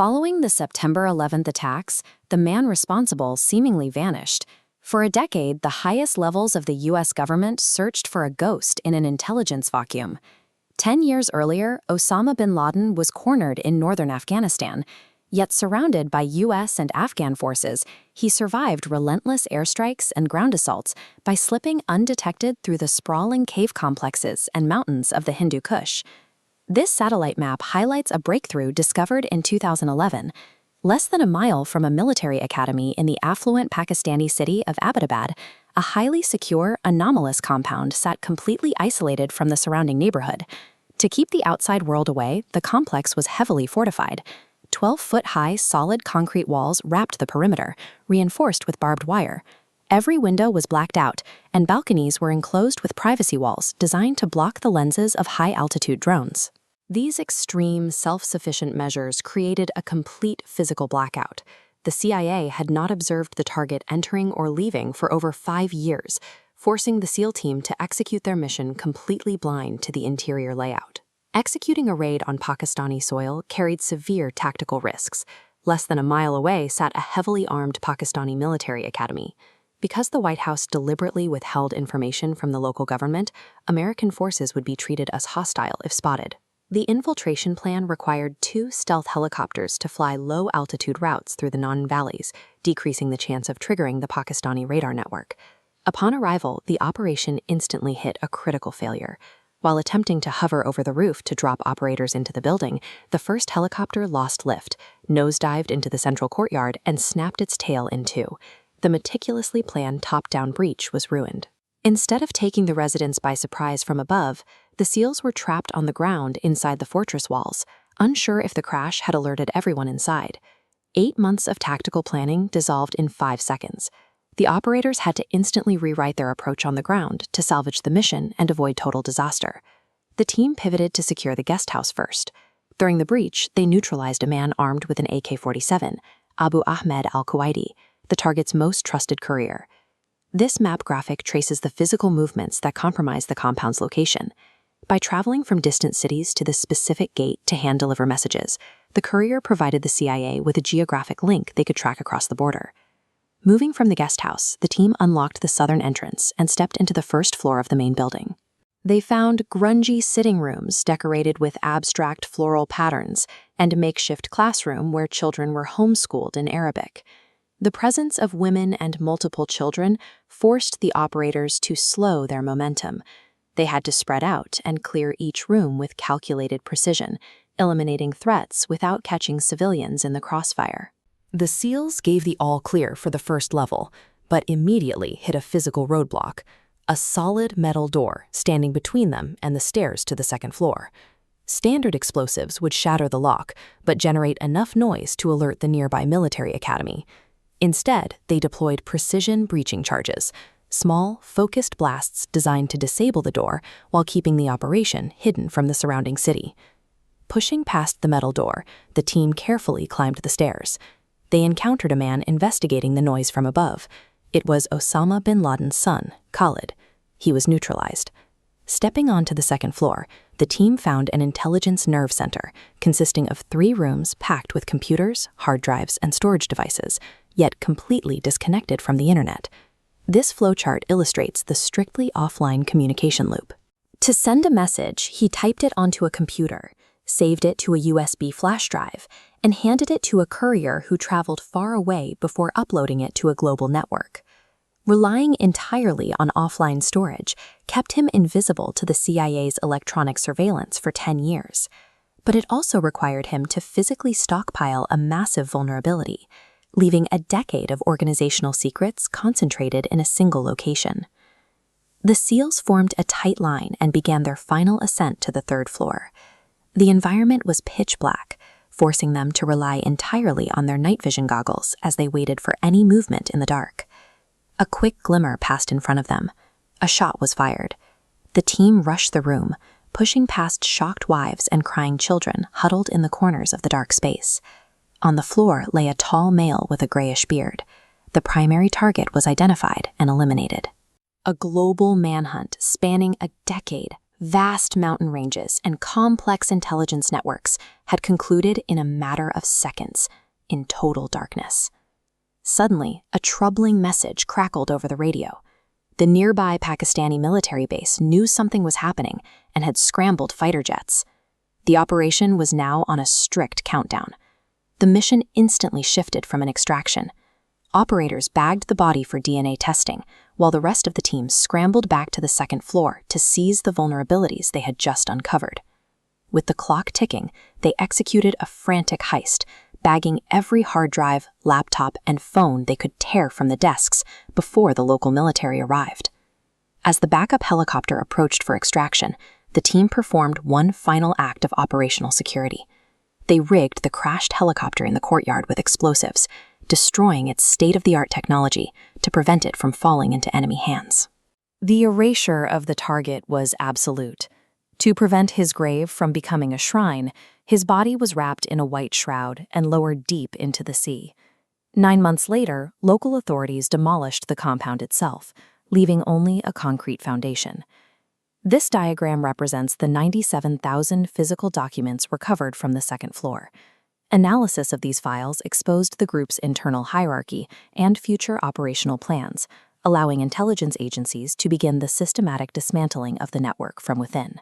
Following the September 11th attacks, the man responsible seemingly vanished. For a decade, the highest levels of the U.S. government searched for a ghost in an intelligence vacuum. 10 years earlier, Osama bin Laden was cornered in northern Afghanistan. Yet surrounded by U.S. and Afghan forces, he survived relentless airstrikes and ground assaults by slipping undetected through the sprawling cave complexes and mountains of the Hindu Kush. This satellite map highlights a breakthrough discovered in 2011. Less than a mile from a military academy in the affluent Pakistani city of Abbottabad, a highly secure, anomalous compound sat completely isolated from the surrounding neighborhood. To keep the outside world away, the complex was heavily fortified. 12-foot-high solid concrete walls wrapped the perimeter, reinforced with barbed wire. Every window was blacked out, and balconies were enclosed with privacy walls designed to block the lenses of high-altitude drones. These extreme, self-sufficient measures created a complete physical blackout. The CIA had not observed the target entering or leaving for over 5 years, forcing the SEAL team to execute their mission completely blind to the interior layout. Executing a raid on Pakistani soil carried severe tactical risks. Less than a mile away sat a heavily armed Pakistani military academy. Because the White House deliberately withheld information from the local government, American forces would be treated as hostile if spotted. The infiltration plan required 2 stealth helicopters to fly low-altitude routes through the Nan valleys, decreasing the chance of triggering the Pakistani radar network. Upon arrival, the operation instantly hit a critical failure. While attempting to hover over the roof to drop operators into the building, the first helicopter lost lift, nosedived into the central courtyard, and snapped its tail in 2. The meticulously planned top-down breach was ruined. Instead of taking the residents by surprise from above, the SEALs were trapped on the ground inside the fortress walls, unsure if the crash had alerted everyone inside. 8 months of tactical planning dissolved in 5 seconds. The operators had to instantly rewrite their approach on the ground to salvage the mission and avoid total disaster. The team pivoted to secure the guest house first. During the breach, they neutralized a man armed with an AK-47, Abu Ahmed al-Kuwaiti, the target's most trusted courier. This map graphic traces the physical movements that compromise the compound's location. By traveling from distant cities to the specific gate to hand-deliver messages, the courier provided the CIA with a geographic link they could track across the border. Moving from the guest house, the team unlocked the southern entrance and stepped into the first floor of the main building. They found grungy sitting rooms decorated with abstract floral patterns and a makeshift classroom where children were homeschooled in Arabic. The presence of women and multiple children forced the operators to slow their momentum. They had to spread out and clear each room with calculated precision, eliminating threats without catching civilians in the crossfire. The SEALs gave the all-clear for the first level, but immediately hit a physical roadblock, a solid metal door standing between them and the stairs to the second floor. Standard explosives would shatter the lock, but generate enough noise to alert the nearby military academy. Instead, they deployed precision breaching charges, small, focused blasts designed to disable the door while keeping the operation hidden from the surrounding city. Pushing past the metal door, the team carefully climbed the stairs. They encountered a man investigating the noise from above. It was Osama bin Laden's son, Khalid. He was neutralized. Stepping onto the second floor, the team found an intelligence nerve center consisting of 3 rooms packed with computers, hard drives, and storage devices, yet completely disconnected from the internet. This flowchart illustrates the strictly offline communication loop. To send a message, he typed it onto a computer, saved it to a USB flash drive, and handed it to a courier who traveled far away before uploading it to a global network. Relying entirely on offline storage kept him invisible to the CIA's electronic surveillance for 10 years. But it also required him to physically stockpile a massive vulnerability, leaving a decade of organizational secrets concentrated in a single location. The SEALs formed a tight line and began their final ascent to the 3rd floor. The environment was pitch black, forcing them to rely entirely on their night vision goggles as they waited for any movement in the dark. A quick glimmer passed in front of them. A shot was fired. The team rushed the room, pushing past shocked wives and crying children huddled in the corners of the dark space. On the floor lay a tall male with a grayish beard. The primary target was identified and eliminated. A global manhunt spanning a decade vast mountain ranges, and complex intelligence networks had concluded in a matter of seconds, in total darkness. Suddenly, a troubling message crackled over the radio. The nearby Pakistani military base knew something was happening and had scrambled fighter jets. The operation was now on a strict countdown. The mission instantly shifted from an extraction. Operators bagged the body for DNA testing, while the rest of the team scrambled back to the second floor to seize the vulnerabilities they had just uncovered. With the clock ticking, they executed a frantic heist, bagging every hard drive, laptop, and phone they could tear from the desks before the local military arrived. As the backup helicopter approached for extraction, the team performed one final act of operational security. They rigged the crashed helicopter in the courtyard with explosives, destroying its state-of-the-art technology to prevent it from falling into enemy hands. The erasure of the target was absolute. To prevent his grave from becoming a shrine, his body was wrapped in a white shroud and lowered deep into the sea. 9 months later, local authorities demolished the compound itself, leaving only a concrete foundation. This diagram represents the 97,000 physical documents recovered from the second floor. Analysis of these files exposed the group's internal hierarchy and future operational plans, allowing intelligence agencies to begin the systematic dismantling of the network from within.